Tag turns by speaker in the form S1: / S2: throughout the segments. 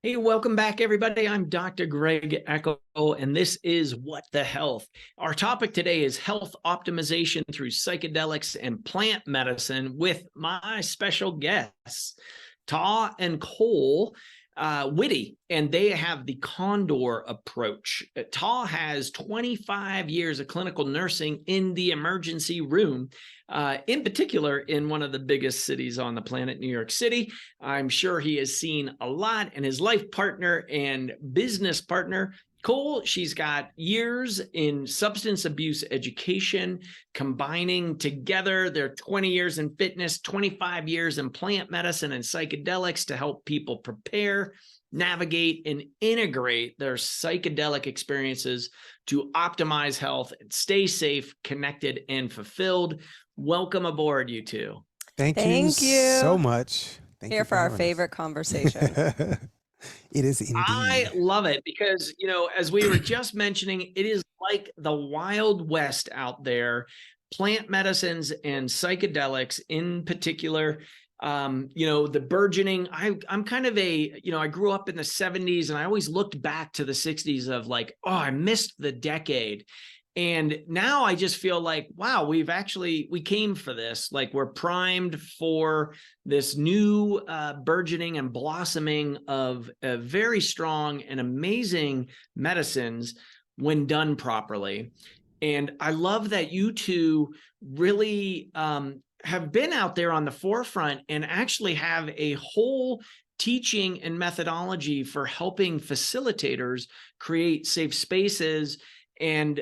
S1: Hey, welcome back, everybody. I'm Dr. Greg Eckel, and this is What the Health. Our topic today is health optimization through psychedelics and plant medicine with my special guests, Tah and Kole Whitty, and they have the Condor approach. Tah has 25 years of clinical nursing in the emergency room, in particular in one of the biggest cities on the planet, New York City. I'm sure he has seen a lot, and his life partner and business partner, Kole, she's got years in substance abuse education, combining together their 20 years in fitness, 25 years in plant medicine and psychedelics to help people prepare, navigate, and integrate their psychedelic experiences to optimize health and stay safe, connected, and fulfilled. Welcome aboard, you two.
S2: Thank you so much. Thank
S3: Here
S2: you
S3: for our favorite conversation.
S2: It is indeed.
S1: I love it because, as we were just mentioning, it is like the Wild West out there. Plant medicines and psychedelics in particular, the burgeoning. I'm kind of I grew up in the 70s and I always looked back to the 60s of like, oh, I missed the decade. And now I just feel like, wow, we came for this. Like we're primed for this new burgeoning and blossoming of very strong and amazing medicines when done properly. And I love that you two really have been out there on the forefront and actually have a whole teaching and methodology for helping facilitators create safe spaces and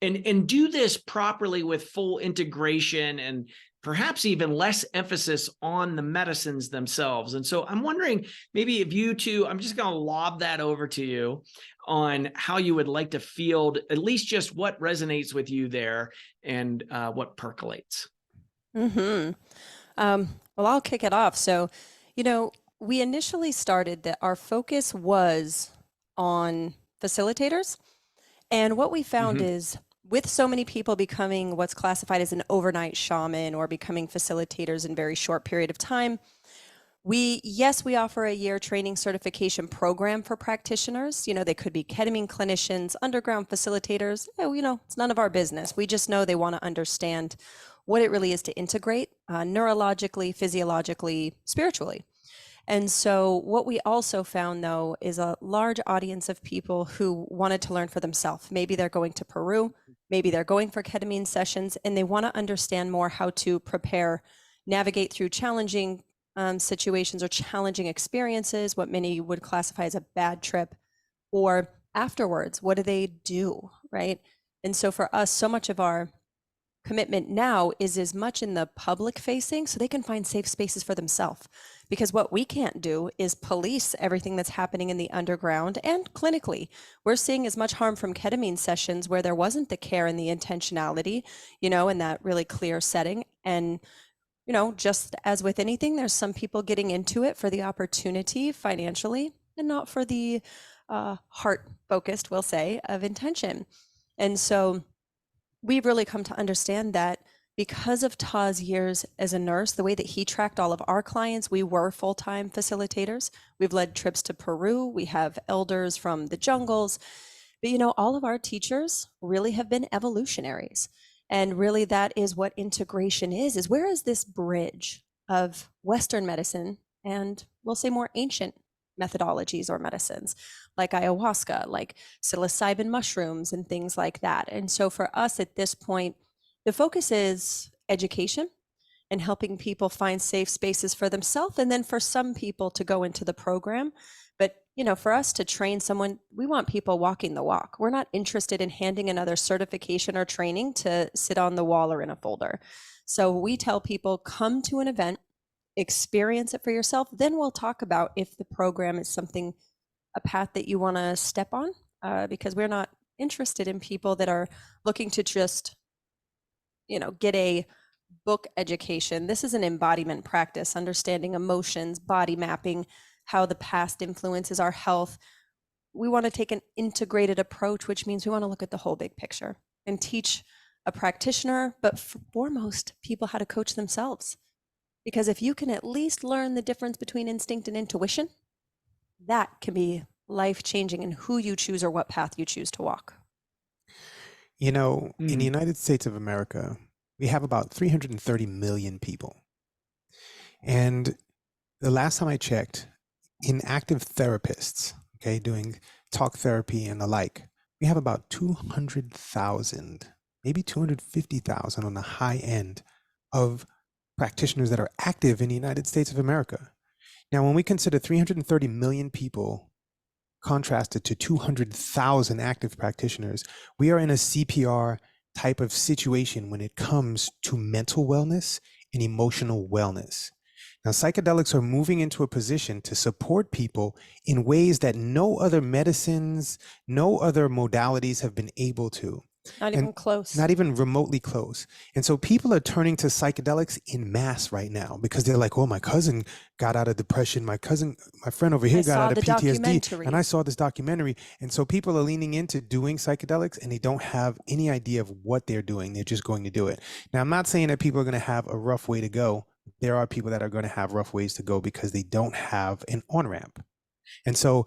S1: do this properly with full integration and perhaps even less emphasis on the medicines themselves. And so I'm wondering, maybe if you two, I'm just going to lob that over to you on how you would like to field at least just what resonates with you there and what percolates.
S3: Well, I'll kick it off. So, we initially started that our focus was on facilitators. And what we found is with so many people becoming what's classified as an overnight shaman or becoming facilitators in a very short period of time, we offer a year training certification program for practitioners. They could be ketamine clinicians, underground facilitators. It's none of our business. We just know they want to understand what it really is to integrate neurologically, physiologically, spiritually. And so what we also found, though, is a large audience of people who wanted to learn for themselves. Maybe they're going to Peru, maybe they're going for ketamine sessions, and they want to understand more how to prepare, navigate through challenging situations or challenging experiences, what many would classify as a bad trip, or afterwards, what do they do, right? And so for us, so much of our commitment now is as much in the public facing so they can find safe spaces for themselves. Because what we can't do is police everything that's happening in the underground and clinically. We're seeing as much harm from ketamine sessions where there wasn't the care and the intentionality, in that really clear setting. And, just as with anything, there's some people getting into it for the opportunity financially and not for the heart focused, we'll say, of intention. And so we've really come to understand that because of Tah's years as a nurse, the way that he tracked all of our clients, we were full-time facilitators. We've led trips to Peru. We have elders from the jungles. But, all of our teachers really have been evolutionaries. And really that is what integration is where is this bridge of Western medicine and we'll say more ancient methodologies or medicines like ayahuasca, like psilocybin mushrooms and things like that. And so for us at this point, the focus is education and helping people find safe spaces for themselves. And then for some people to go into the program. But, for us to train someone, we want people walking the walk. We're not interested in handing another certification or training to sit on the wall or in a folder. So we tell people, come to an event, experience it for yourself. Then we'll talk about if the program is something, a path that you want to step on, because we're not interested in people that are looking to just, get a book education. This is an embodiment practice, understanding emotions, body mapping, how the past influences our health. We want to take an integrated approach, which means we want to look at the whole big picture and teach a practitioner, but foremost, people how to coach themselves. Because if you can at least learn the difference between instinct and intuition, that can be life-changing in who you choose or what path you choose to walk.
S2: You know, in the
S1: Mm.
S2: United States of America, we have about 330 million people. And the last time I checked, in active therapists, okay, doing talk therapy and the like, we have about 200,000, maybe 250,000 on the high end of practitioners that are active in the United States of America. Now, when we consider 330 million people contrasted to 200,000 active practitioners, we are in a CPR type of situation when it comes to mental wellness and emotional wellness. Now, psychedelics are moving into a position to support people in ways that no other medicines, no other modalities have been able to.
S3: Not
S2: And
S3: even close.
S2: not even remotely close. And so people are turning to psychedelics in mass right now because they're like, oh, my cousin got out of depression. My friend over here got out of PTSD. And I saw this documentary. And so people are leaning into doing psychedelics and they don't have any idea of what they're doing. They're just going to do it. Now, I'm not saying that people are going to have a rough way to go. There are people that are going to have rough ways to go because they don't have an on-ramp. And so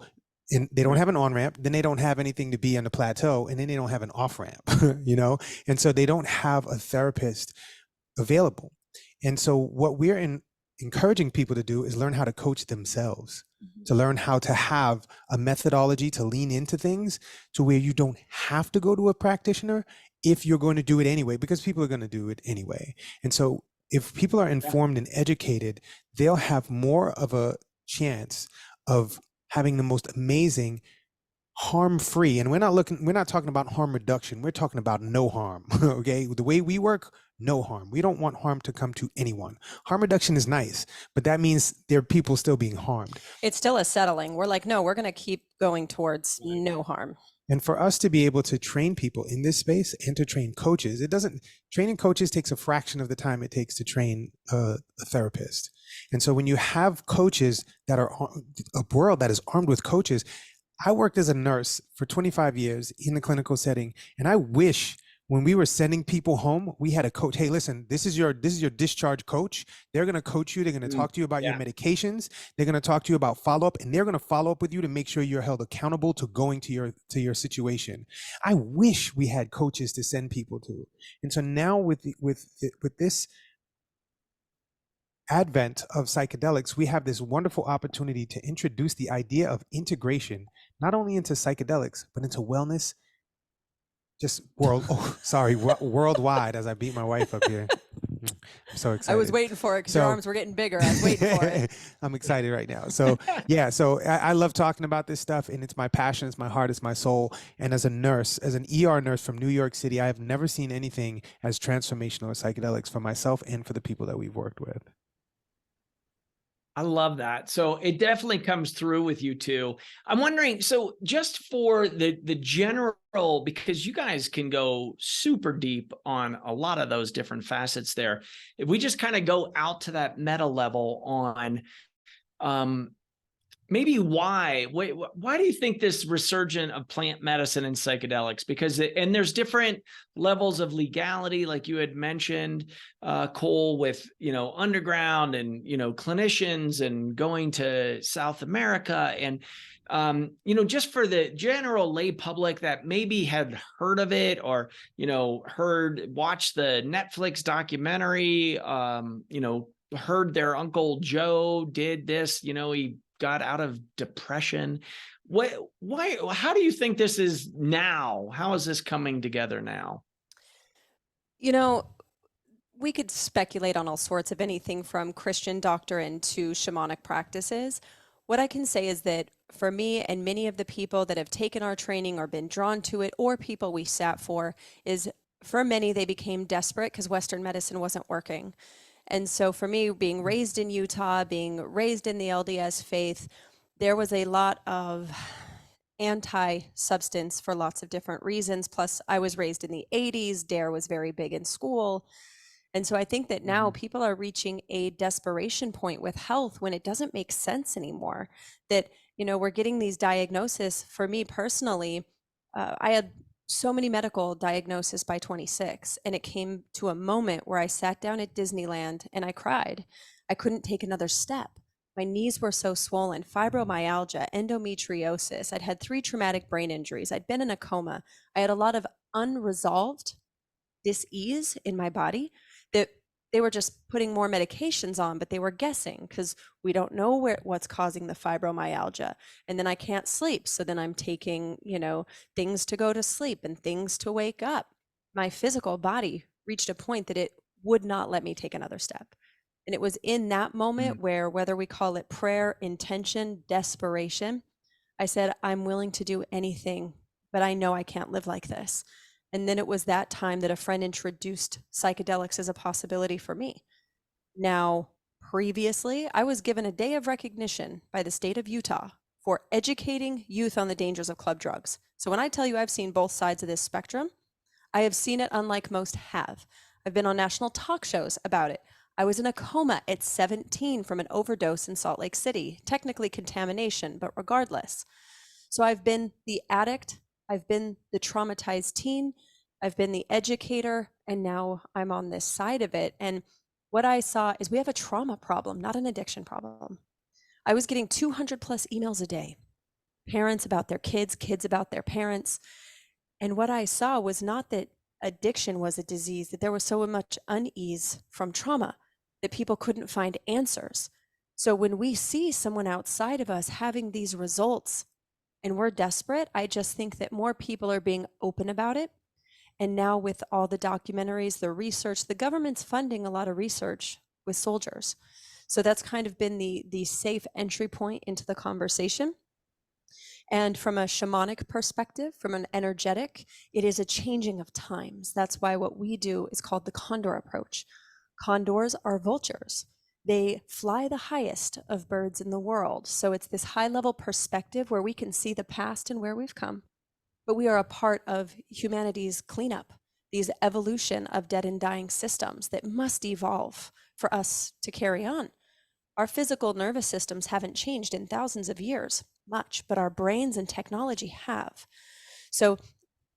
S2: they don't have an on-ramp, then they don't have anything to be on the plateau, and then they don't have an off-ramp, you know? And so they don't have a therapist available. And so what we're encouraging people to do is learn how to coach themselves, to learn how to have a methodology to lean into things to where you don't have to go to a practitioner if you're going to do it anyway, because people are going to do it anyway. And so if people are informed and educated, they'll have more of a chance of having the most amazing harm-free, and we're not talking about harm reduction, we're talking about no harm. Okay, the way we work, no harm. We don't want harm to come to anyone. Harm reduction is nice, but that means there are people still being harmed.
S3: It's still a settling. We're like, no, we're going to keep going towards no harm.
S2: And for us to be able to train people in this space and to train coaches, training coaches takes a fraction of the time it takes to train a therapist. And so when you have coaches that are a world that is armed with coaches, I worked as a nurse for 25 years in the clinical setting, and I wish when we were sending people home, we had a coach. Hey, listen, this is your discharge coach. They're going to coach you. They're going to talk to you about your medications. They're going to talk to you about follow-up, and they're going to follow up with you to make sure you're held accountable to going to your situation. I wish we had coaches to send people to. And so now with this advent of psychedelics, we have this wonderful opportunity to introduce the idea of integration, not only into psychedelics, but into wellness, worldwide, as I beat my wife up here. I'm so excited.
S3: I was waiting for it because your arms were getting bigger. I was waiting for it.
S2: I'm excited right now. So yeah, so I love talking about this stuff, and it's my passion, it's my heart, it's my soul. And as a nurse, as an ER nurse from New York City, I have never seen anything as transformational as psychedelics for myself and for the people that we've worked with.
S1: I love that. So it definitely comes through with you too. I'm wondering, so just for the general, because you guys can go super deep on a lot of those different facets there. If we just kind of go out to that meta level on maybe why do you think this resurgence of plant medicine and psychedelics? Because and there's different levels of legality, like you had mentioned, Kole, with underground and clinicians and going to South America, and just for the general lay public that maybe had heard of it or watched the Netflix documentary, heard their Uncle Joe did this, he got out of depression. How do you think this is now? How is this coming together now?
S3: We could speculate on all sorts of anything from Christian doctrine to shamanic practices. What I can say is that for me and many of the people that have taken our training or been drawn to it, or people we sat for, is for many, they became desperate because Western medicine wasn't working. And so for me, being raised in Utah, being raised in the LDS faith, there was a lot of anti-substance for lots of different reasons. Plus, I was raised in the 80s. DARE was very big in school. And so I think that now people are reaching a desperation point with health when it doesn't make sense anymore. That, we're getting these diagnoses. For me personally, I had so many medical diagnoses by 26, and it came to a moment where I sat down at Disneyland and I cried. I couldn't take another step My knees were so swollen, fibromyalgia, endometriosis. I'd had 3 traumatic brain injuries. I'd been in a coma. I had a lot of unresolved dis-ease in my body that they were just putting more medications on, but they were guessing because we don't know what's causing the fibromyalgia. And then I can't sleep. So then I'm taking, things to go to sleep and things to wake up. My physical body reached a point that it would not let me take another step. And it was in that moment where, whether we call it prayer, intention, desperation, I said, I'm willing to do anything, but I know I can't live like this. And then it was that time that a friend introduced psychedelics as a possibility for me. Now, previously, I was given a day of recognition by the state of Utah for educating youth on the dangers of club drugs. So when I tell you I've seen both sides of this spectrum, I have seen it unlike most have. I've been on national talk shows about it. I was in a coma at 17 from an overdose in Salt Lake City, technically contamination, but regardless. So I've been the addict, I've been the traumatized teen, I've been the educator, and now I'm on this side of it. And what I saw is we have a trauma problem, not an addiction problem. I was getting 200 plus emails a day, parents about their kids, kids about their parents. And what I saw was not that addiction was a disease, that there was so much unease from trauma that people couldn't find answers. So when we see someone outside of us having these results and we're desperate, I just think that more people are being open about it. And now with all the documentaries, the research, the government's funding a lot of research with soldiers. So that's kind of been the safe entry point into the conversation. And from a shamanic perspective, from an energetic, it is a changing of times. That's why what we do is called the condor approach. Condors are vultures. They fly the highest of birds in the world. So it's this high level perspective where we can see the past and where we've come. But we are a part of humanity's cleanup, these evolution of dead and dying systems that must evolve for us to carry on. Our physical nervous systems haven't changed in thousands of years, much, but our brains and technology have. So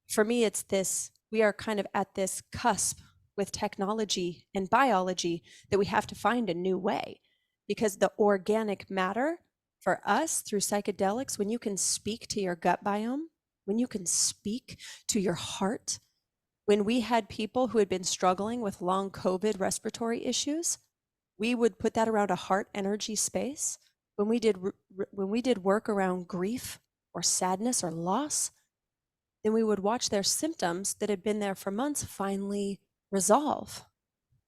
S3: for me, it's this, we are kind of at this cusp with technology and biology that we have to find a new way, because the organic matter for us through psychedelics, when you can speak to your gut biome, when you can speak to your heart, when we had people who had been struggling with long COVID respiratory issues, we would put that around a heart energy space. When we did work around grief or sadness or loss, then we would watch their symptoms that had been there for months finally resolve.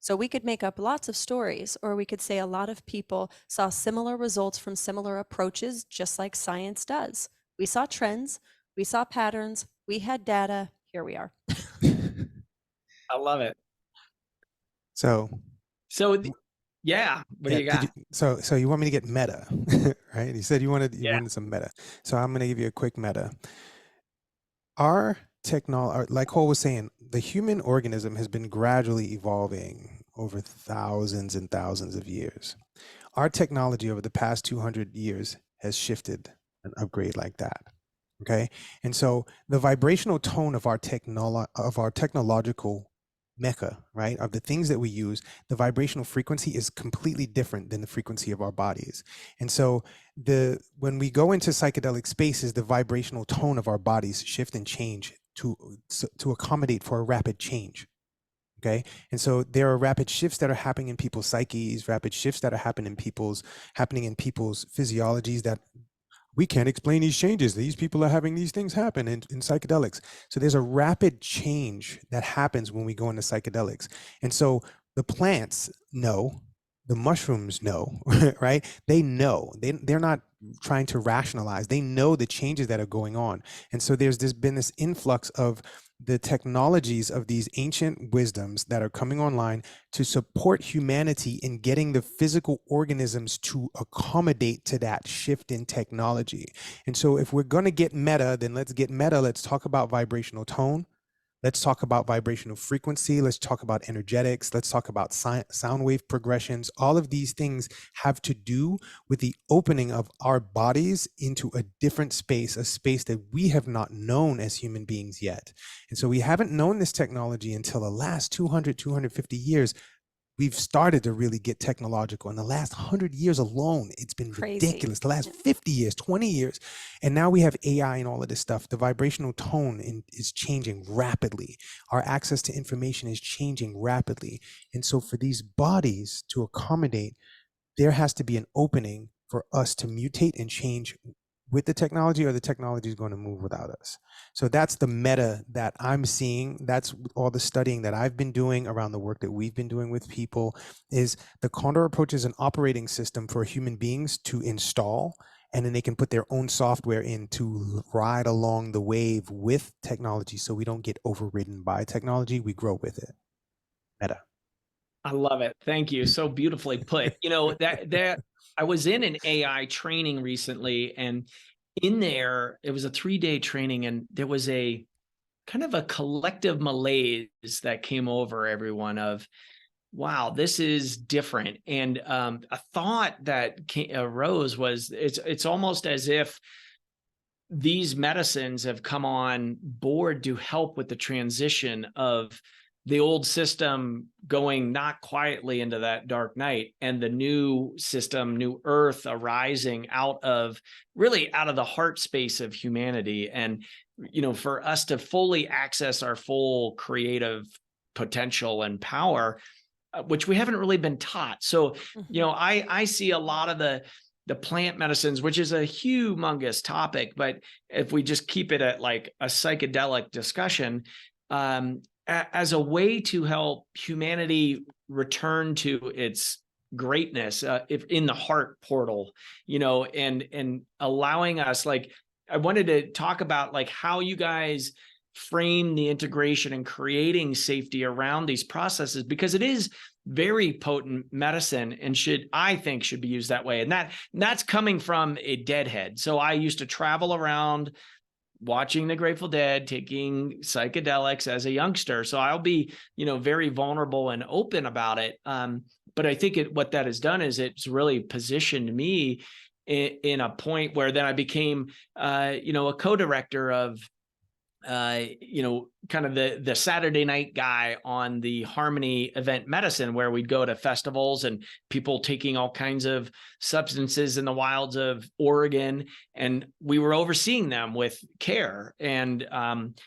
S3: So we could make up lots of stories, or we could say a lot of people saw similar results from similar approaches, just like science does. We saw trends, we saw patterns, we had data, here we are.
S1: I love it.
S2: So
S1: yeah, what do you got?
S2: So you want me to get meta, right? You said you wanted some meta. So I'm going to give you a quick meta. Our technology, like Kole was saying, the human organism has been gradually evolving over thousands and thousands of years. Our technology over the past 200 years has shifted an upgrade like that. Okay. And so the vibrational tone of our technological mecca, right, of the things that we use, the vibrational frequency is completely different than the frequency of our bodies. And so when we go into psychedelic spaces, the vibrational tone of our bodies shift and change to accommodate for a rapid change. Okay. And so there are rapid shifts that are happening in people's psyches, rapid shifts that are happening in people's physiologies that we can't explain these changes. These people are having these things happen in psychedelics. So there's a rapid change that happens when we go into psychedelics. And so the plants know, the mushrooms know, right? They know. They're not trying to rationalize. They know the changes that are going on. And so there's been this influx of the technologies of these ancient wisdoms that are coming online to support humanity in getting the physical organisms to accommodate to that shift in technology. And so if we're going to get meta, then let's get meta. Let's talk about vibrational tone. Let's talk about vibrational frequency. Let's talk about energetics. Let's talk about sound wave progressions. All of these things have to do with the opening of our bodies into a different space, a space that we have not known as human beings yet. And so we haven't known this technology until the last 200, 250 years we've started to really get technological. In the last 100 years alone, it's been ridiculous. The last 50 years, 20 years. And now we have AI and all of this stuff. The vibrational tone is changing rapidly. Our access to information is changing rapidly. And so for these bodies to accommodate, there has to be an opening for us to mutate and change with the technology, or the technology is going to move without us. So that's the meta that I'm seeing. That's all the studying that I've been doing around the work that we've been doing with people. Is the Condor approach is an operating system for human beings to install, and then they can put their own software in to ride along the wave with technology, so we don't get overridden by technology. We grow with it. Meta.
S1: I love it. Thank you. So beautifully put. That I was in an AI training recently, and in there, it was a 3-day training, and there was a kind of a collective malaise that came over everyone of, wow, this is different. And a thought that arose was, it's almost as if these medicines have come on board to help with the transition of the old system going not quietly into that dark night, and the new system, new earth, arising out of the heart space of humanity. And, for us to fully access our full creative potential and power, which we haven't really been taught. So, I see a lot of the plant medicines, which is a humongous topic, but if we just keep it at like a psychedelic discussion, as a way to help humanity return to its greatness, if in the heart portal, and allowing us, like, I wanted to talk about like how you guys frame the integration and creating safety around these processes, because it is very potent medicine and I think should be used that way. And that's coming from a deadhead. So I used to travel around watching the Grateful Dead, taking psychedelics as a youngster. So I'll be, very vulnerable and open about it. But I think what that has done is it's really positioned me in a point where then I became, a co-director of, kind of the Saturday night guy on the Harmony Event Medicine, where we'd go to festivals and people taking all kinds of substances in the wilds of Oregon, and we were overseeing them with care. And,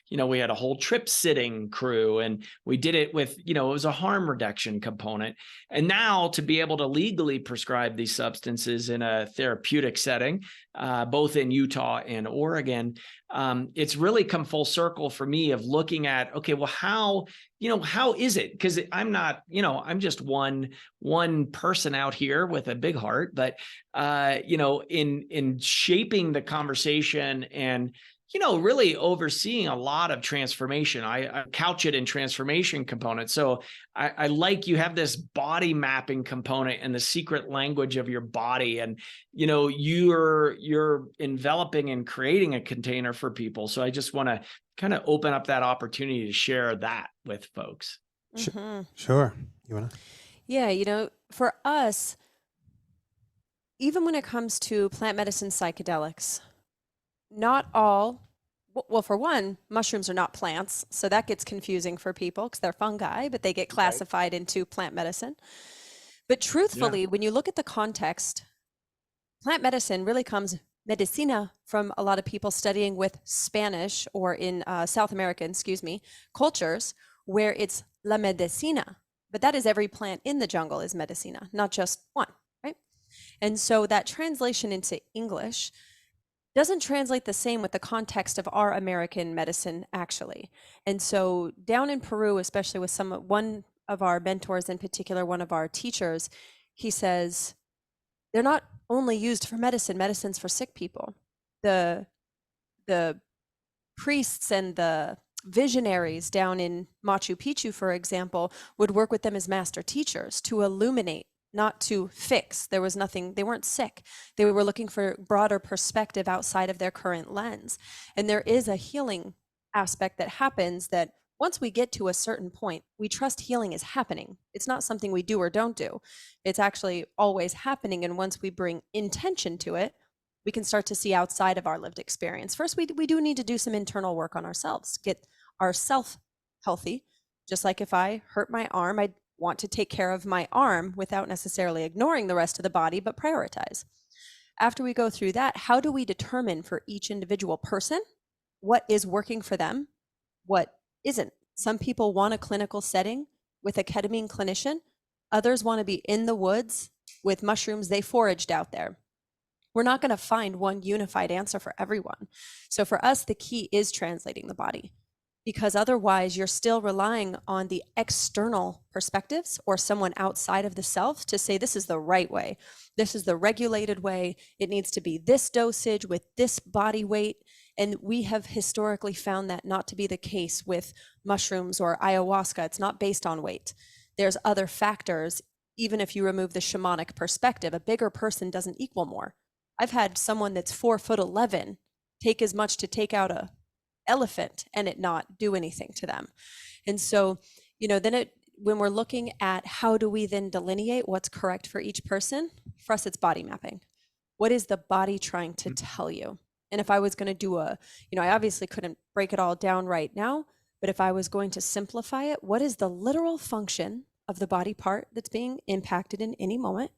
S1: we had a whole trip sitting crew, and we did it with, it was a harm reduction component. And now to be able to legally prescribe these substances in a therapeutic setting, both in Utah and Oregon, it's really come full circle for me of looking at, okay, well, how is it? Because I'm not, I'm just one person out here with a big heart, but, in shaping the conversation and, really overseeing a lot of transformation. I couch it in transformation components. So I like you have this body mapping component and the secret language of your body. And, you're enveloping and creating a container for people. So I just want to kind of open up that opportunity to share that with folks.
S3: Mm-hmm.
S2: Sure. You want to?
S3: Yeah, for us, even when it comes to plant medicine psychedelics, not all, well, for one, mushrooms are not plants, so that gets confusing for people because they're fungi, but they get classified into plant medicine. But truthfully, when you look at the context, plant medicine really comes medicina from a lot of people studying with Spanish, or in South American, cultures, where it's la medicina. But that is every plant in the jungle is medicina, not just one, right? And so that translation into English doesn't translate the same with the context of our American medicine, actually. And so down in Peru, especially with one of our mentors in particular, one of our teachers, he says, they're not only used for medicine's for sick people. The priests and the visionaries down in Machu Picchu, for example, would work with them as master teachers to illuminate, not to fix. There was nothing, they weren't sick. They were looking for broader perspective outside of their current lens. And there is a healing aspect that happens that once we get to a certain point, we trust healing is happening. It's not something we do or don't do. It's actually always happening. And once we bring intention to it, we can start to see outside of our lived experience. First, we do need to do some internal work on ourselves, get ourself healthy. Just like if I hurt my arm, want to take care of my arm without necessarily ignoring the rest of the body, but prioritize. After we go through that, how do we determine for each individual person what is working for them, what isn't? Some people want a clinical setting with a ketamine clinician. Others want to be in the woods with mushrooms they foraged out there. We're not going to find one unified answer for everyone. So for us, the key is translating the body, because otherwise you're still relying on the external perspectives or someone outside of the self to say, this is the right way. This is the regulated way. It needs to be this dosage with this body weight. And we have historically found that not to be the case with mushrooms or ayahuasca. It's not based on weight. There's other factors. Even if you remove the shamanic perspective, a bigger person doesn't equal more. I've had someone that's 4'11" take as much to take out a elephant and it not do anything to them. And so, then when we're looking at how do we then delineate what's correct for each person, for us, it's body mapping. What is the body trying to tell you? And if I was going to do I obviously couldn't break it all down right now, but if I was going to simplify it, what is the literal function of the body part that's being impacted in any moment?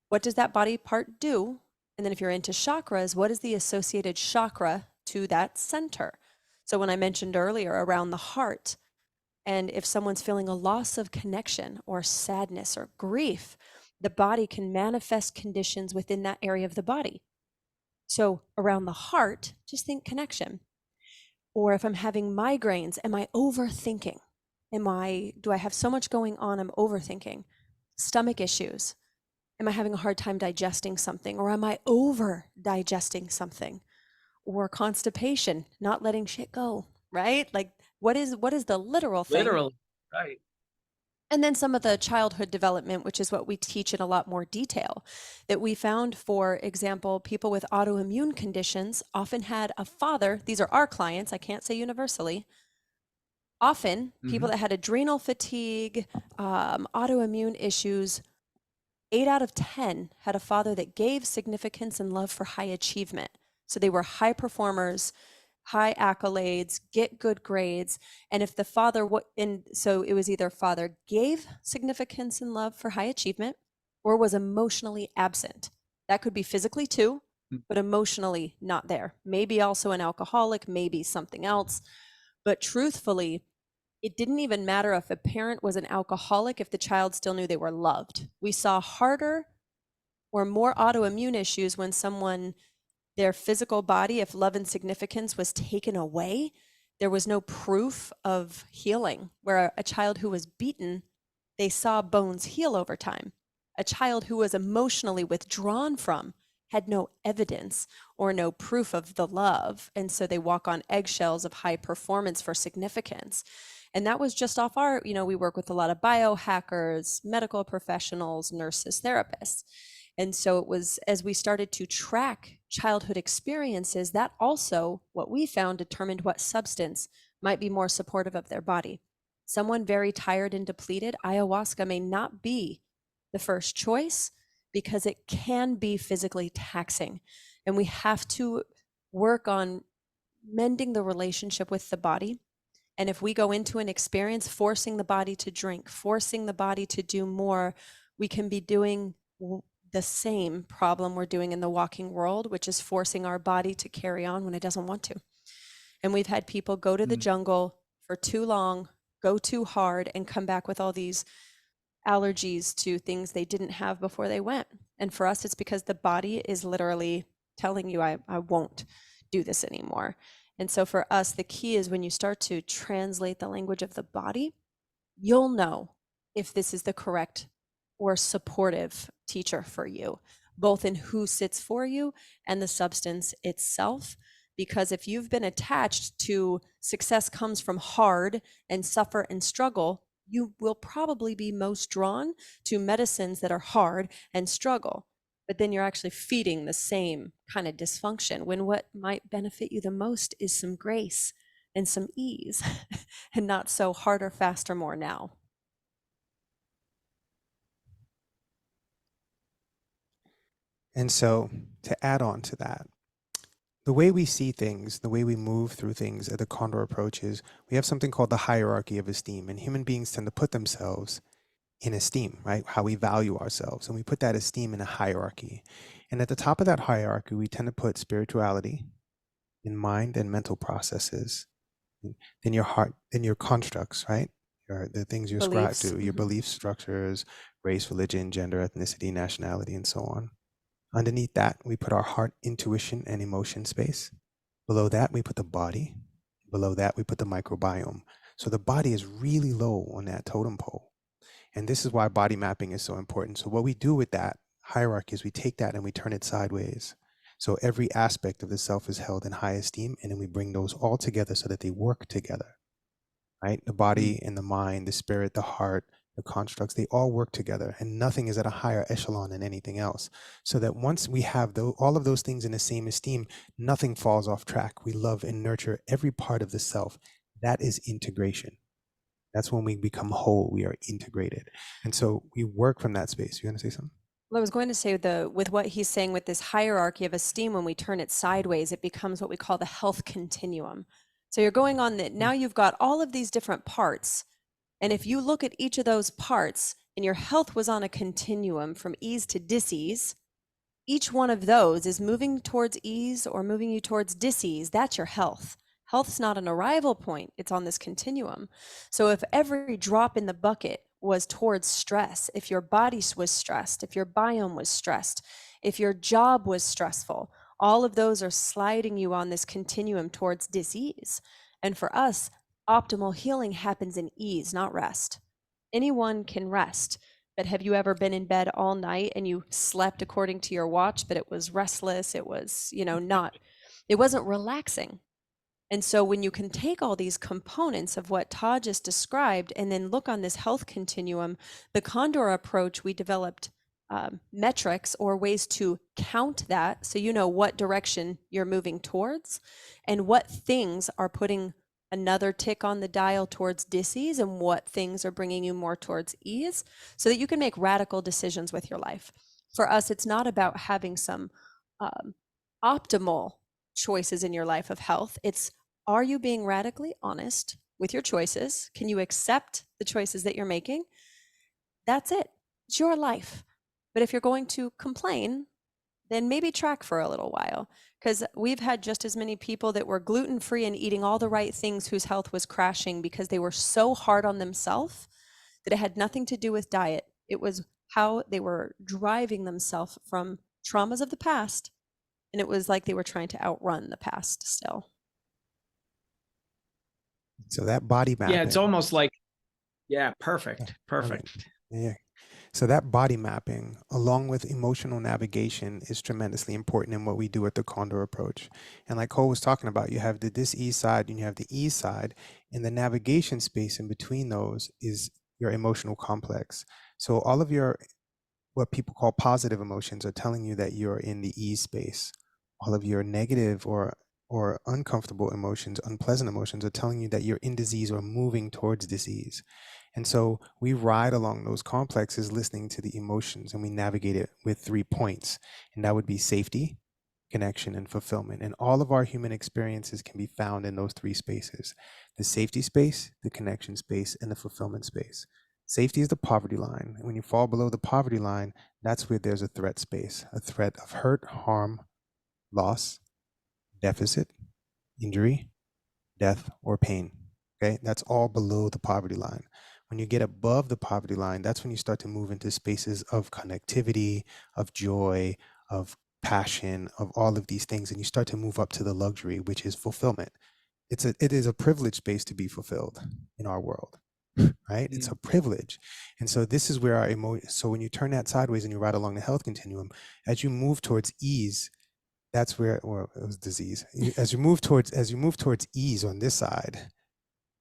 S3: What does that body part do? And then if you're into chakras, what is the associated chakra to that center? So when I mentioned earlier around the heart, and if someone's feeling a loss of connection or sadness or grief, the body can manifest conditions within that area of the body. So around the heart, just think connection. Or if I'm having migraines, am I overthinking? Do I have so much going on, I'm overthinking? Stomach issues. Am I having a hard time digesting something? Or am I over digesting something? Or constipation, not letting shit go, right? Like what is the literal thing?
S1: Literal, right.
S3: And then some of the childhood development, which is what we teach in a lot more detail, that we found, for example, people with autoimmune conditions often had a father. These are our clients. I can't say universally. Often people that had adrenal fatigue, autoimmune issues, 8 out of 10 had a father that gave significance and love for high achievement. So they were high performers, high accolades, get good grades. And if the father, so it was either father gave significance and love for high achievement or was emotionally absent. That could be physically too, but emotionally not there. Maybe also an alcoholic, maybe something else. But truthfully, it didn't even matter if a parent was an alcoholic if the child still knew they were loved. We saw harder or more autoimmune issues when their physical body, if love and significance was taken away, there was no proof of healing. Where a child who was beaten, they saw bones heal over time. A child who was emotionally withdrawn from had no evidence or no proof of the love. And so they walk on eggshells of high performance for significance. And that was just off we work with a lot of biohackers, medical professionals, nurses, therapists. And so it was, as we started to track childhood experiences, that also, what we found, determined what substance might be more supportive of their body. Someone very tired and depleted, ayahuasca may not be the first choice because it can be physically taxing. And we have to work on mending the relationship with the body. And if we go into an experience forcing the body to drink, forcing the body to do more, we can be doing the same problem we're doing in the walking world, which is forcing our body to carry on when it doesn't want to. And we've had people go to the jungle for too long, go too hard, and come back with all these allergies to things they didn't have before they went. And for us, it's because the body is literally telling you, I won't do this anymore. And so for us, the key is when you start to translate the language of the body, you'll know if this is the correct or supportive teacher for you, both in who sits for you and the substance itself. Because if you've been attached to success comes from hard and suffer and struggle, you will probably be most drawn to medicines that are hard and struggle. But then you're actually feeding the same kind of dysfunction, when what might benefit you the most is some grace and some ease and not so harder, faster, more now.
S2: And so to add on to that, the way we see things, the way we move through things at the Condor approach is we have something called the hierarchy of esteem, and human beings tend to put themselves in esteem, right? How we value ourselves. And we put that esteem in a hierarchy. And at the top of that hierarchy, we tend to put spirituality in mind and mental processes, then your heart, then your constructs, right? The things you ascribe
S3: Beliefs.
S2: to, your belief structures, race, religion, gender, ethnicity, nationality, and so on. Underneath that, we put our heart, intuition, and emotion space. Below that, we put the body. Below that, we put the microbiome. So the body is really low on that totem pole. And this is why body mapping is so important. So what we do with that hierarchy is we take that and we turn it sideways. So every aspect of the self is held in high esteem, and then we bring those all together so that they work together, right? The body and the mind, the spirit, the heart, the constructs, they all work together, and nothing is at a higher echelon than anything else. So that once we have all of those things in the same esteem, nothing falls off track. We love and nurture every part of the self. That is integration. That's when we become whole. We are integrated. And so we work from that space. You want to say something?
S3: Well, I was going to say with what he's saying with this hierarchy of esteem, when we turn it sideways, it becomes what we call the health continuum. So you're going on that now you've got all of these different parts. And if you look at each of those parts and your health was on a continuum from ease to dis-ease, each one of those is moving towards ease or moving you towards dis-ease. That's your health. Health's not an arrival point. It's on this continuum. So if every drop in the bucket was towards stress, if your body was stressed, if your biome was stressed, if your job was stressful, all of those are sliding you on this continuum towards dis-ease. And for us, optimal healing happens in ease, not rest. Anyone can rest, but have you ever been in bed all night and you slept according to your watch, but it was restless, it was, it wasn't relaxing. And so when you can take all these components of what Tah just described and then look on this health continuum, the Condor approach, we developed metrics or ways to count that so you know what direction you're moving towards and what things are putting another tick on the dial towards dis-ease and what things are bringing you more towards ease so that you can make radical decisions with your life. For us, it's not about having some optimal choices in your life of health. It's, are you being radically honest with your choices? Can you accept the choices that you're making? That's it. It's your life. But if you're going to complain, then maybe track for a little while, because we've had just as many people that were gluten-free and eating all the right things whose health was crashing because they were so hard on themselves that it had nothing to do with diet. It was how they were driving themselves from traumas of the past. And it was like they were trying to outrun the past still.
S2: So that body mapping.
S1: Yeah, it's almost like, yeah, perfect.
S2: Yeah. So that body mapping, along with emotional navigation, is tremendously important in what we do at the Condor approach. And like Kole was talking about, you have the dis-ease side and you have the ease side, and the navigation space in between those is your emotional complex. So all of your, what people call positive emotions, are telling you that you're in the ease space. All of your negative or uncomfortable emotions, unpleasant emotions, are telling you that you're in disease or moving towards disease. And so we ride along those complexes listening to the emotions, and we navigate it with 3 points. And that would be safety, connection, and fulfillment. And all of our human experiences can be found in those 3 spaces: the safety space, the connection space, and the fulfillment space. Safety is the poverty line. And when you fall below the poverty line, that's where there's a threat space, a threat of hurt, harm, loss, deficit, injury, death, or pain. Okay, that's all below the poverty line. When you get above the poverty line, that's when you start to move into spaces of connectivity, of joy, of passion, of all of these things, and you start to move up to the luxury, which is fulfillment. It is a privileged space to be fulfilled in our world, right? It's a privilege. And so this is where our emotion. So when you turn that sideways and you ride along the health continuum, as you move towards ease, that's where, or it was disease. As you move towards ease on this side,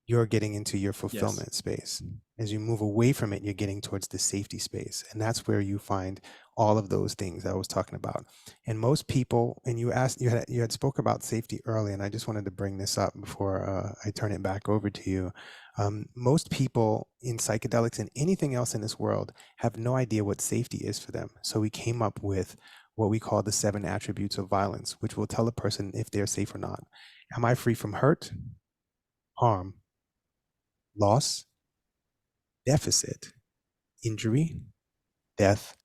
S2: you're getting into your fulfillment space. As you move away from it, you're getting towards the safety space. And that's where you find all of those things I was talking about. And most people, and you had spoke about safety early, and I just wanted to bring this up before I turn it back over to you. Most people in psychedelics and anything else in this world have no idea what safety is for them. So we came up with what we call the 7 attributes of violence, which will tell a person if they're safe or not. Am I free from hurt, harm, loss, deficit, injury, death,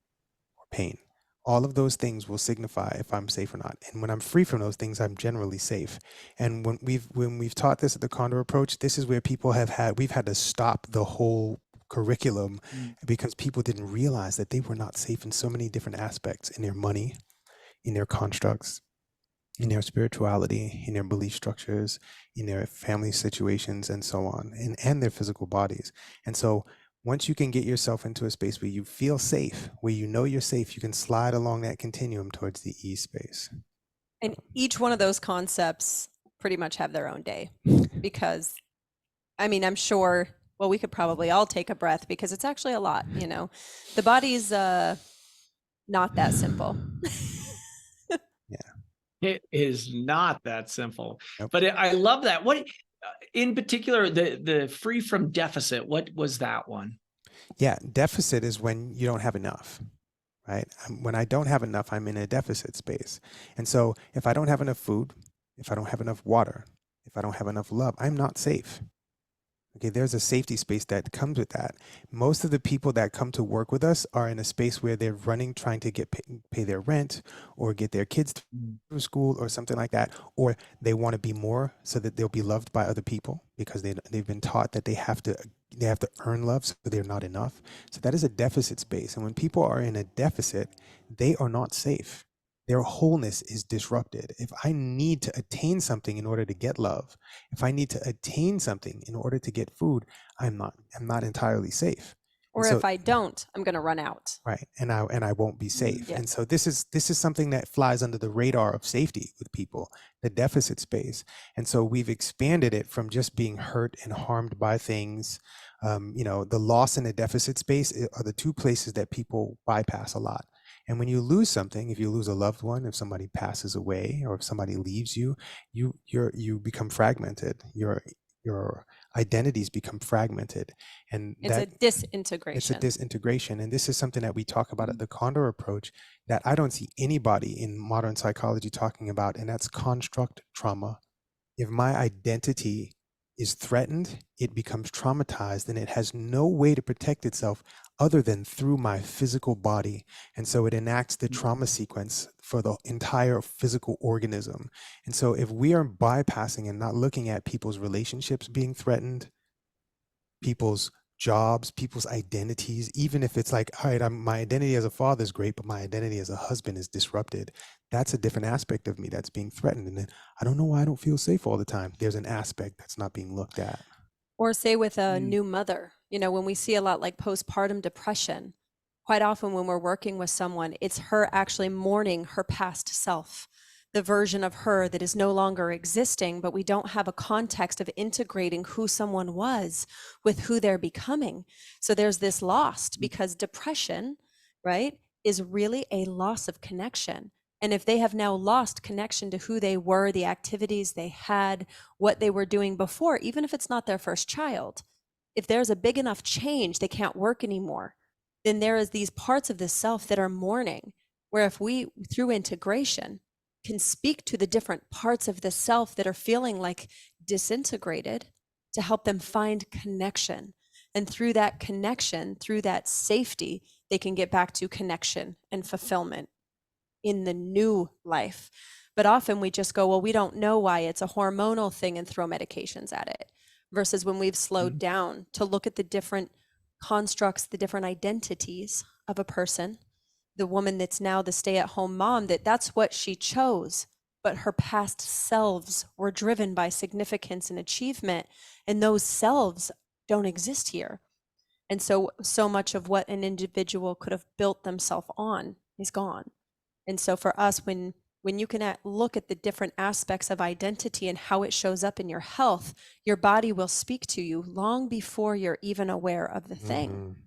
S2: or pain? All of those things will signify if I'm safe or not. And when I'm free from those things, I'm generally safe. And when we've taught this at the Condor approach, this is where we've had to stop the whole curriculum because people didn't realize that they were not safe in so many different aspects, in their money, in their constructs, in their spirituality, in their belief structures, in their family situations, and so on, and their physical bodies. And so once you can get yourself into a space where you feel safe, where you know you're safe, you can slide along that continuum towards the ease space.
S3: And each one of those concepts pretty much have their own day, because, I mean, I'm sure, well, we could probably all take a breath, because it's actually a lot, you know. The body's not that simple.
S1: It is not that simple.
S2: Nope.
S1: But I love that. What in particular, the free from deficit, what was that one?
S2: Yeah, deficit is when you don't have enough, right? When I don't have enough, I'm in a deficit space. And so if I don't have enough food, if I don't have enough water, if I don't have enough love, I'm not safe. Okay, there's a safety space that comes with that. Most of the people that come to work with us are in a space where they're running, trying to pay their rent, or get their kids through school or something like that, or they want to be more so that they'll be loved by other people, because they've been taught that they have to earn love, so they're not enough. So that is a deficit space. And when people are in a deficit, they are not safe. Their wholeness is disrupted. If I need to attain something in order to get love, if I need to attain something in order to get food, I'm not entirely safe.
S3: Or if I don't, I'm going to run out.
S2: Right. And I won't be safe.
S3: Yeah.
S2: And so this is something that flies under the radar of safety with people, the deficit space. And so we've expanded it from just being hurt and harmed by things. The loss and the deficit space are the 2 places that people bypass a lot. And when you lose something, if you lose a loved one, if somebody passes away, or if somebody leaves you, you become fragmented. Your identities become fragmented, and
S3: it's a disintegration.
S2: It's a disintegration, and this is something that we talk about at the Condor approach that I don't see anybody in modern psychology talking about, and that's construct trauma. If my identity is threatened, it becomes traumatized, and it has no way to protect itself other than through my physical body. And so it enacts the trauma sequence for the entire physical organism. And so if we are bypassing and not looking at people's relationships being threatened, people's jobs, people's identities, even if it's like, all right, my identity as a father is great, but my identity as a husband is disrupted. That's a different aspect of me that's being threatened. And then I don't know why I don't feel safe all the time. There's an aspect that's not being looked at.
S3: Or say with a new mother, when we see a lot like postpartum depression, quite often when we're working with someone, it's her actually mourning her past self, the version of her that is no longer existing, but we don't have a context of integrating who someone was with who they're becoming. So there's this lost, because depression, right, is really a loss of connection. And if they have now lost connection to who they were, the activities they had, what they were doing before, even if it's not their first child, if there's a big enough change, they can't work anymore, then there is these parts of the self that are mourning, where if we, through integration, can speak to the different parts of the self that are feeling like disintegrated, to help them find connection. And through that connection, through that safety, they can get back to connection and fulfillment in the new life. But often we just go, well, we don't know why, it's a hormonal thing, and throw medications at it. Versus when we've slowed down to look at the different constructs, the different identities of a person, the woman that's now the stay-at-home mom, that's what she chose, but her past selves were driven by significance and achievement, and those selves don't exist here. And so much of what an individual could have built themselves on is gone. And so for us, when you can look at the different aspects of identity and how it shows up in your health, your body will speak to you long before you're even aware of the thing.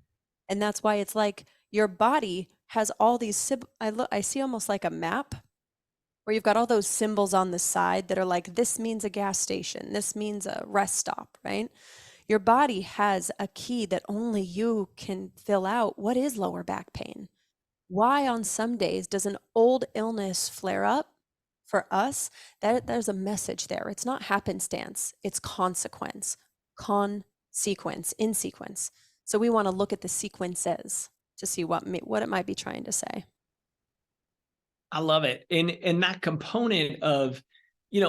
S3: And that's why it's like your body has all these, I see almost like a map where you've got all those symbols on the side that are like, this means a gas station, this means a rest stop, right? Your body has a key that only you can fill out. What is lower back pain? why on some days does an old illness flare up? For us, there's a message there. It's not happenstance, it's consequence, in sequence. So we want to look at the sequences to see what it might be trying to say.
S1: I love it. And that component of,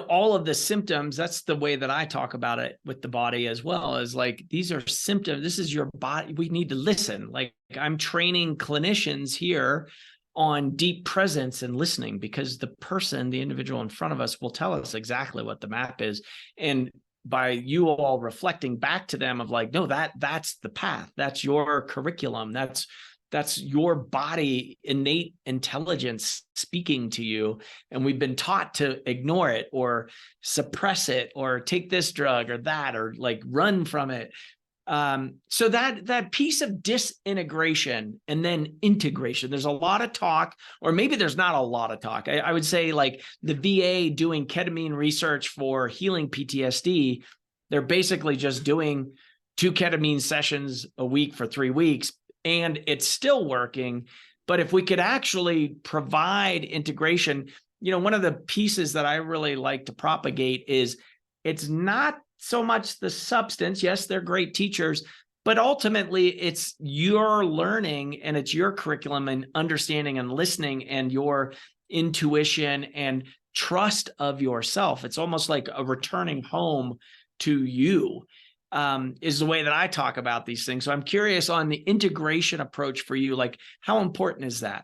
S1: all of the symptoms, that's the way that I talk about it with the body as well, is like, these are symptoms. This is your body. We need to listen. Like, I'm training clinicians here on deep presence and listening, because the individual in front of us will tell us exactly what the map is. And by you all reflecting back to them of like, no, that's the path. That's your curriculum. That's your body innate intelligence speaking to you. And we've been taught to ignore it or suppress it or take this drug or that, or like run from it. So that piece of disintegration and then integration, there's a lot of talk, or maybe there's not a lot of talk. I would say, like, the VA doing ketamine research for healing PTSD, they're basically just doing 2 ketamine sessions a week for 3 weeks, and it's still working. But if we could actually provide integration, one of the pieces that I really like to propagate is, it's not so much the substance. Yes, they're great teachers, but ultimately it's your learning and it's your curriculum and understanding and listening and your intuition and trust of yourself. It's almost like a returning home to you, is the way that I talk about these things. So I'm curious on the integration approach for you, like, how important is that?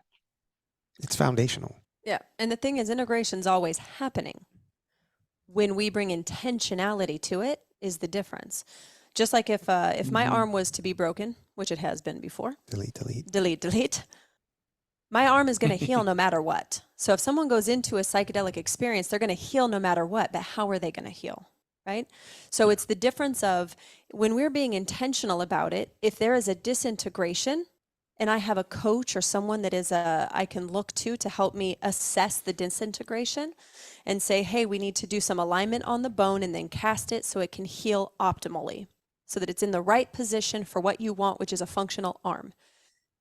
S2: It's foundational.
S3: Yeah. And the thing is, integration's always happening. When we bring intentionality to it is the difference. Just like if my arm was to be broken, which it has been before. Delete. My arm is going to heal no matter what. So if someone goes into a psychedelic experience, they're going to heal no matter what, but how are they going to heal? Right? So it's the difference of when we're being intentional about it, if there is a disintegration and I have a coach or someone that I can look to help me assess the disintegration and say, hey, we need to do some alignment on the bone and then cast it so it can heal optimally, so that it's in the right position for what you want, which is a functional arm.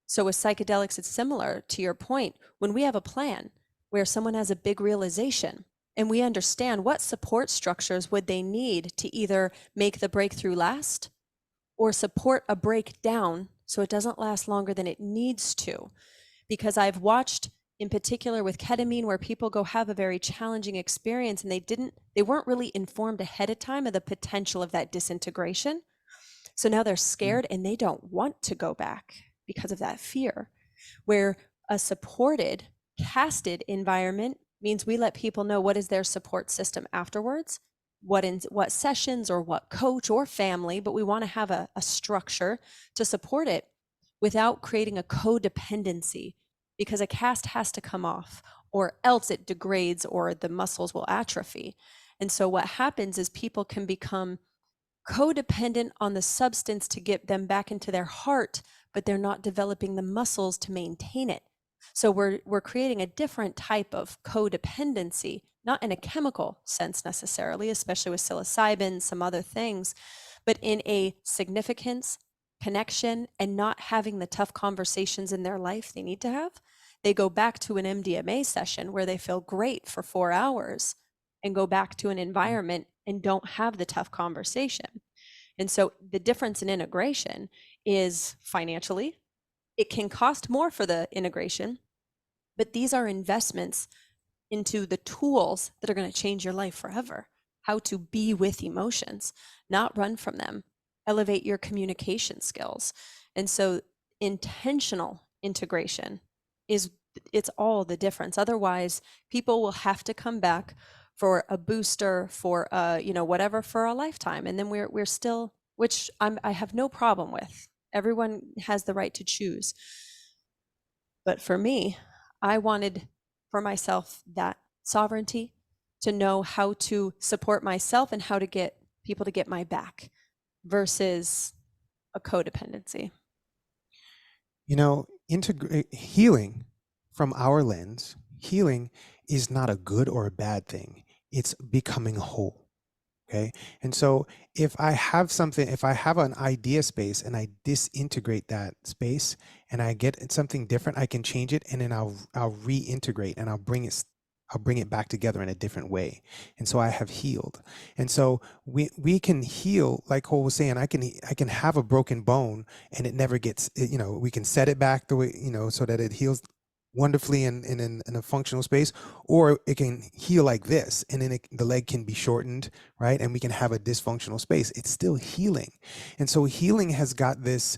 S3: So with psychedelics, it's similar to your point. When we have a plan where someone has a big realization and we understand what support structures would they need to either make the breakthrough last or support a breakdown so it doesn't last longer than it needs to. Because I've watched, in particular with ketamine, where people go have a very challenging experience and they weren't really informed ahead of time of the potential of that disintegration. So now they're scared and they don't want to go back because of that fear. Where a supported, casted environment means we let people know what is their support system afterwards, what sessions or what coach or family, but we want to have a structure to support it without creating a codependency, because a cast has to come off or else it degrades or the muscles will atrophy. And so what happens is people can become codependent on the substance to get them back into their heart, but they're not developing the muscles to maintain it. So we're creating a different type of codependency, not in a chemical sense necessarily, especially with psilocybin, some other things, but in a significance, connection, and not having the tough conversations in their life they need to have. They go back to an MDMA session where they feel great for 4 hours and go back to an environment and don't have the tough conversation. And so the difference in integration is financially. It can cost more for the integration, but these are investments into the tools that are going to change your life forever. How to be with emotions, not run from them, elevate your communication skills. And so intentional integration it's all the difference. Otherwise, people will have to come back for a booster, for whatever, for a lifetime. And then we're still, which I have no problem with. Everyone has the right to choose. But for me, I wanted for myself that sovereignty to know how to support myself and how to get people to get my back versus a codependency.
S2: Healing from our lens, healing is not a good or a bad thing. It's becoming whole. Okay. And so if I have something, if I have an idea space and I disintegrate that space and I get something different, I can change it and then I'll reintegrate and I'll bring it back together in a different way. And so I have healed. And so we can heal, like Cole was saying, I can have a broken bone and it never gets, you know, we can set it back the way, you know, so that it heals wonderfully in a functional space, or it can heal like this and then the leg can be shortened, right, and we can have a dysfunctional space. It's still healing. And so healing has got this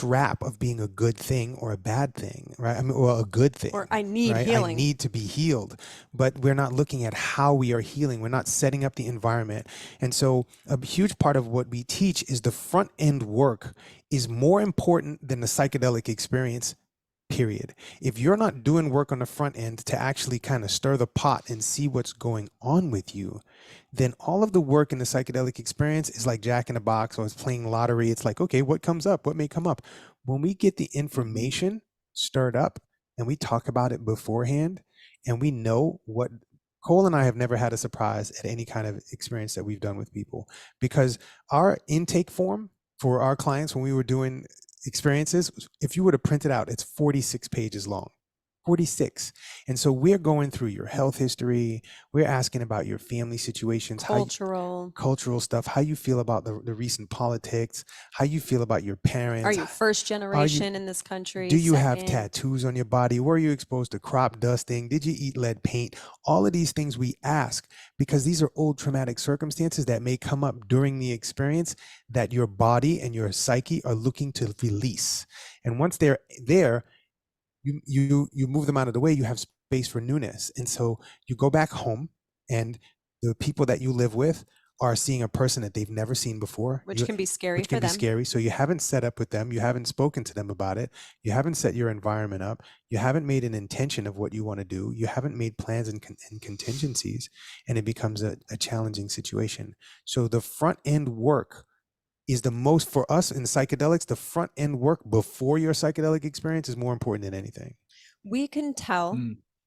S2: rap of being a good thing or a bad thing, right? I mean, well, a good thing,
S3: Or I need
S2: right?
S3: healing.
S2: I need to be healed, but we're not looking at how we are healing. We're not setting up the environment. And so a huge part of what we teach is the front end work is more important than the psychedelic experience, period. If you're not doing work on the front end to actually kind of stir the pot and see what's going on with you, then all of the work in the psychedelic experience is like Jack in a Box or it's playing lottery. It's like, okay, what comes up? What may come up? When we get the information stirred up and we talk about it beforehand and we know what, Cole and I have never had a surprise at any kind of experience that we've done with people, because our intake form for our clients when we were doing experiences, if you were to print it out, it's 46 pages long. 46. And so we're going through your health history. We're asking about your family situations, cultural stuff, how you feel about the recent politics, how you feel about your parents.
S3: Are you first generation in this country?
S2: Do you have tattoos on your body? Were you exposed to crop dusting? Did you eat lead paint? All of these things we ask because these are old traumatic circumstances that may come up during the experience that your body and your psyche are looking to release. And once they're there, you move them out of the way, you have space for newness. And so you go back home and the people that you live with are seeing a person that they've never seen before.
S3: Which can be scary for them.
S2: Scary. So you haven't set up with them. You haven't spoken to them about it. You haven't set your environment up. You haven't made an intention of what you want to do. You haven't made plans and contingencies, and it becomes a challenging situation. So the front end work is the most, for us in psychedelics, the front end work before your psychedelic experience is more important than anything.
S3: We can tell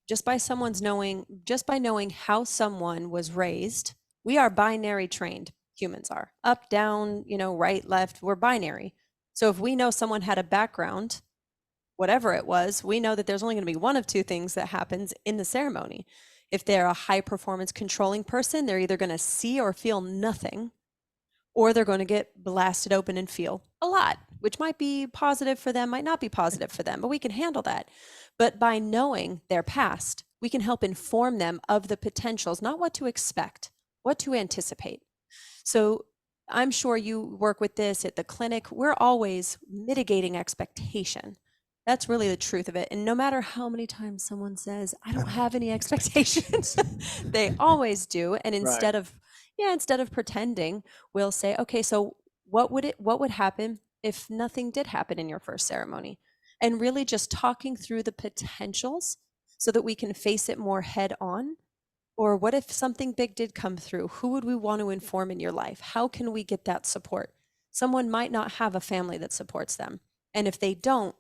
S3: just by knowing how someone was raised. We are binary trained. Humans are up, down, right, left. We're binary. So if we know someone had a background, whatever it was, we know that there's only going to be one of two things that happens in the ceremony. If they're a high performance controlling person, they're either going to see or feel nothing, or they're going to get blasted open and feel a lot, which might be positive for them, might not be positive for them, but we can handle that. But by knowing their past, we can help inform them of the potentials, not what to expect, what to anticipate. So I'm sure you work with this at the clinic. We're always mitigating expectation. That's really the truth of it. And no matter how many times someone says, I don't have any expectations, they always do. And instead of pretending, we'll say, okay, so what would happen if nothing did happen in your first ceremony? And really just talking through the potentials so that we can face it more head on. Or what if something big did come through? Who would we want to inform in your life? How can we get that support? Someone might not have a family that supports them. And if they don't,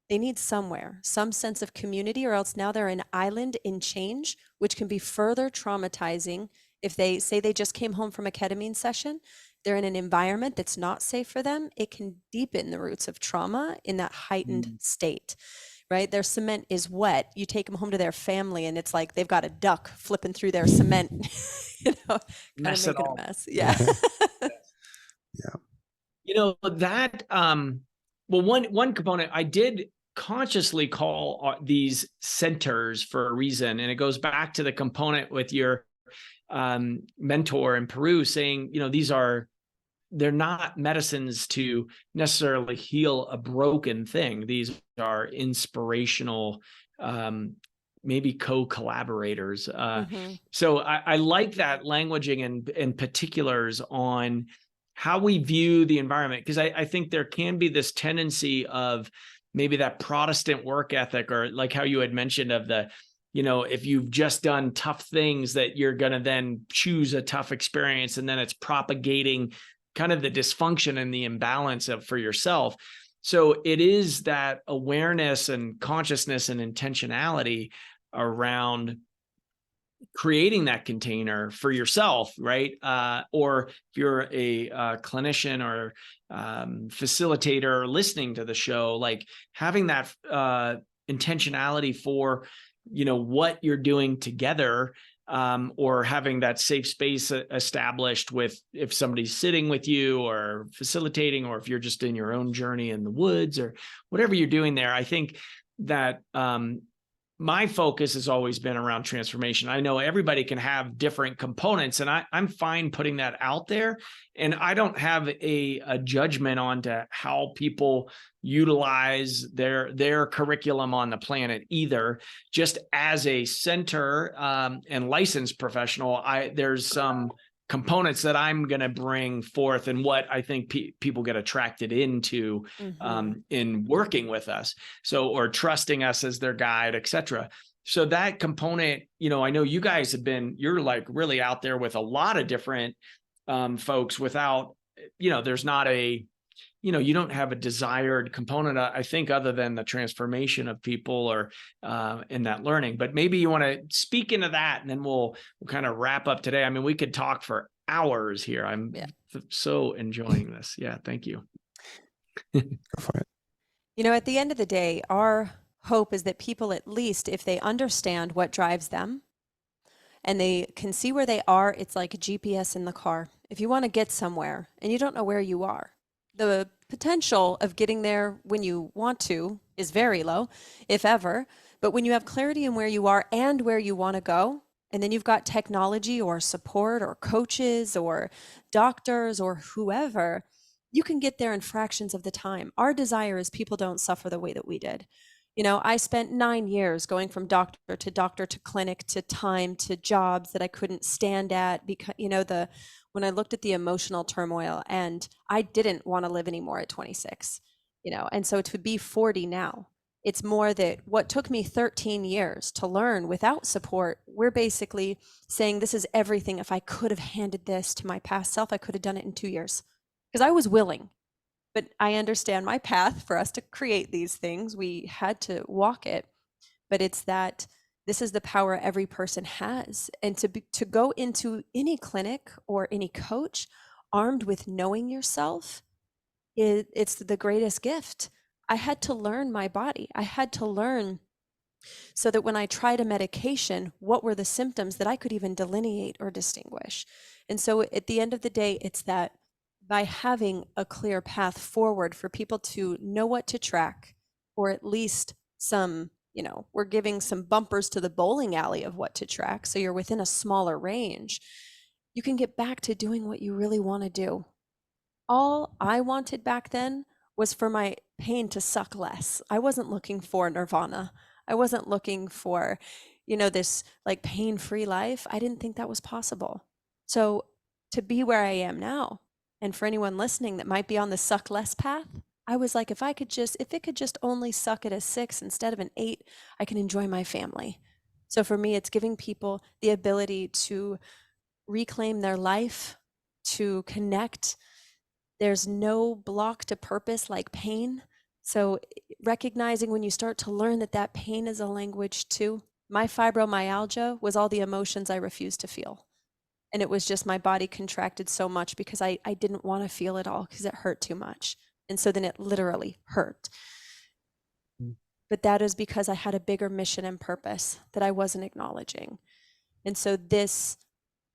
S3: they need somewhere, some sense of community, or else now they're an island in change, which can be further traumatizing. If they say they just came home from a ketamine session, they're in an environment that's not safe for them, it can deepen the roots of trauma in that heightened state, right? Their cement is wet. You take them home to their family and it's like they've got a duck flipping through their cement, kind of making a mess. Yeah.
S1: Yeah. That, well, one component I did consciously call these centers for a reason. And it goes back to the component with your mentor in Peru saying, they're not medicines to necessarily heal a broken thing. These are inspirational, maybe co-collaborators. So I like that languaging and particulars on how we view the environment, because I think there can be this tendency of maybe that Protestant work ethic, or like how you had mentioned of the, if you've just done tough things, that you're going to then choose a tough experience, and then it's propagating kind of the dysfunction and the imbalance for yourself. So it is that awareness and consciousness and intentionality around creating that container for yourself, right? Or if you're a clinician or facilitator listening to the show, like having that intentionality for, what you're doing together, or having that safe space established with, if somebody's sitting with you or facilitating, or if you're just in your own journey in the woods or whatever you're doing there. I think that my focus has always been around transformation. I know everybody can have different components, and I'm fine putting that out there. And I don't have a judgment on to how people utilize their curriculum on the planet either. Just as a center and licensed professional, there's some components that I'm going to bring forth, and what I think people get attracted into in working with us, or trusting us as their guide, etc. So that component, I know you guys you're like really out there with a lot of different folks without, there's not you don't have a desired component, I think, other than the transformation of people or in that learning. But maybe you want to speak into that, and then we'll kind of wrap up today. I mean, we could talk for hours here. I'm so enjoying this. Yeah, thank you.
S2: Go for it.
S3: At the end of the day, our hope is that people, at least if they understand what drives them and they can see where they are, it's like a GPS in the car. If you want to get somewhere and you don't know where you are, the potential of getting there when you want to is very low, if ever. But when you have clarity in where you are and where you want to go, and then you've got technology or support or coaches or doctors or whoever, you can get there in fractions of the time. Our desire is people don't suffer the way that we did. I spent 9 years going from doctor to clinic to time to jobs that I couldn't stand at because, when I looked at the emotional turmoil, and I didn't want to live anymore at 26, and so to be 40 now, it's more that what took me 13 years to learn without support, we're basically saying this is everything. If I could have handed this to my past self, I could have done it in 2 years because I was willing. But I understand my path. For us to create these things, we had to walk it. But it's that this is the power every person has. And to go into any clinic or any coach armed with knowing yourself, it's the greatest gift. I had to learn my body. I had to learn so that when I tried a medication, what were the symptoms that I could even delineate or distinguish. And so at the end of the day, it's that by having a clear path forward for people to know what to track, or at least some, we're giving some bumpers to the bowling alley of what to track. So you're within a smaller range. You can get back to doing what you really want to do. All I wanted back then was for my pain to suck less. I wasn't looking for nirvana. I wasn't looking for, this like pain-free life. I didn't think that was possible. So to be where I am now, and for anyone listening that might be on the suck less path, I was like, if it could just only suck at a 6 instead of an 8, I can enjoy my family. So for me, it's giving people the ability to reclaim their life, to connect. There's no block to purpose like pain. So recognizing when you start to learn that pain is a language too. My fibromyalgia was all the emotions I refused to feel. And it was just my body contracted so much because I didn't want to feel it all because it hurt too much. And so then it literally hurt. But that is because I had a bigger mission and purpose that I wasn't acknowledging. And so this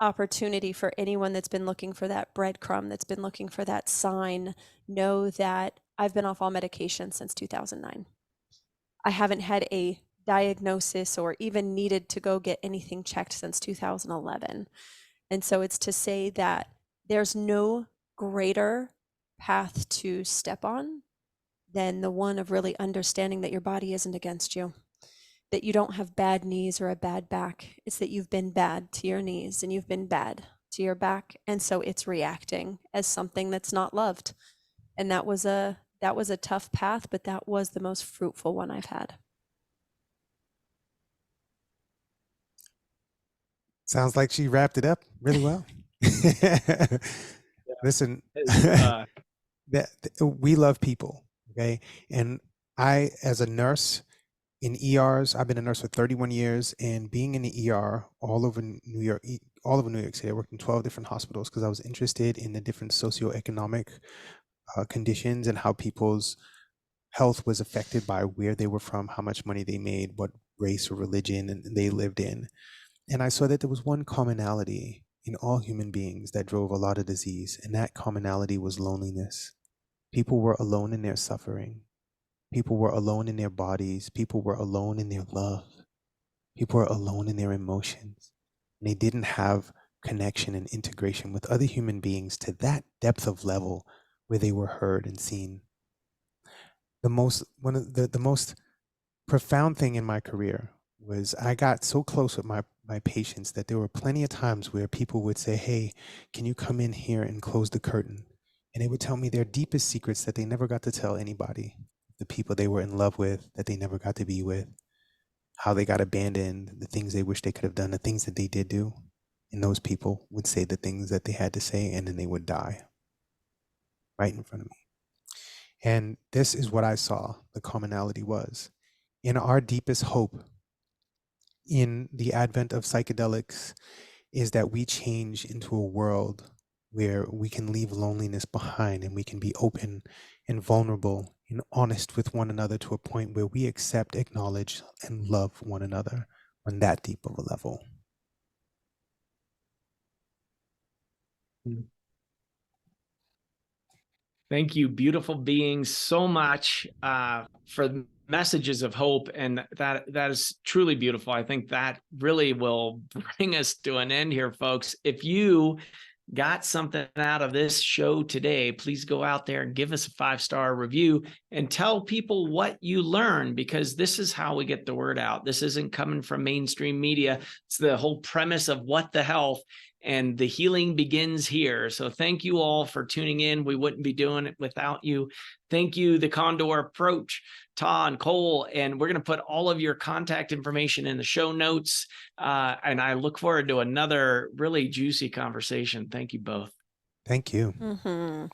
S3: opportunity for anyone that's been looking for that breadcrumb, that's been looking for that sign, know that I've been off all medication since 2009. I haven't had a diagnosis or even needed to go get anything checked since 2011. And so it's to say that there's no greater path to step on than the one of really understanding that your body isn't against you, that you don't have bad knees or a bad back. It's that you've been bad to your knees and you've been bad to your back. And so it's reacting as something that's not loved. And that was a tough path, but that was the most fruitful one I've had.
S2: Sounds like she wrapped it up really well. Listen, we love people, okay? And I, as a nurse, in ERs. I've been a nurse for 31 years, and being in the ER all over New York, all over New York City, I worked in 12 different hospitals because I was interested in the different socioeconomic conditions and how people's health was affected by where they were from, how much money they made, what race or religion they lived in. And I saw that there was one commonality in all human beings that drove a lot of disease, and that commonality was loneliness. People were alone in their suffering. People were alone in their bodies. People were alone in their love. People were alone in their emotions. And they didn't have connection and integration with other human beings to that depth of level where they were heard and seen. One of the most profound thing in my career was I got so close with my patients that there were plenty of times where people would say, "Hey, can you come in here and close the curtain?" And they would tell me their deepest secrets that they never got to tell anybody, the people they were in love with that they never got to be with, how they got abandoned, the things they wish they could have done, the things that they did do. And those people would say the things that they had to say, and then they would die right in front of me. And this is what I saw the commonality was. In our deepest hope in the advent of psychedelics is that we change into a world where we can leave loneliness behind and we can be open and vulnerable and honest with one another to a point where we accept, acknowledge, and love one another on that deep of a level.
S1: Thank you, beautiful beings, so much for the messages of hope, and that is truly beautiful. I think that really will bring us to an end here, folks. If you got something out of this show today, please go out there and give us a 5-star review and tell people what you learned, because this is how we get the word out. This isn't coming from mainstream media. It's the whole premise of What the Health, and the healing begins here. So thank you all for tuning in. We wouldn't be doing it without you. Thank you, The Condor Approach, Tah and Kole, and we're going to put all of your contact information in the show notes. And I look forward to another really juicy conversation. Thank you both.
S2: Thank you.
S3: Mm-hmm.